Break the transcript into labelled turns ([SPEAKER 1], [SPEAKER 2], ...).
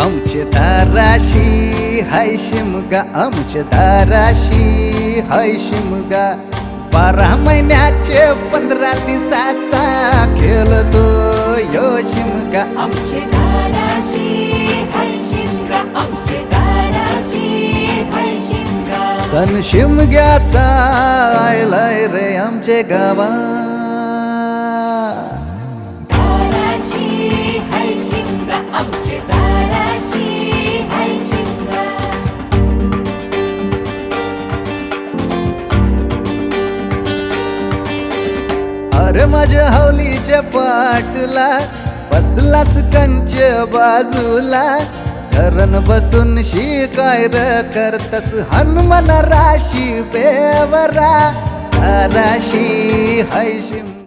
[SPEAKER 1] आमचे दाराशी हाय शिमगा, आमचे दाराशी हाय शिमगा, 12 महिन्याचे 15 दिवसाचा खेळतो यो शिमगा.
[SPEAKER 2] आमचे दाराशी हाय शिमगा, आमचे दाराशी हाय शिमगा.
[SPEAKER 1] सण शिमग्याचा आयलाय रे आमचे गावा.
[SPEAKER 2] दाराशी हाय शिमगा, आमचे दाराशी हाय शिमगा.
[SPEAKER 1] अरे माझ्या हौलीच्या पाटला बसलाच कंच बाजूला, धरण बसून शिकाय र करतस हनुमान राशी बेवरा. दाराशी हाय शिमगा.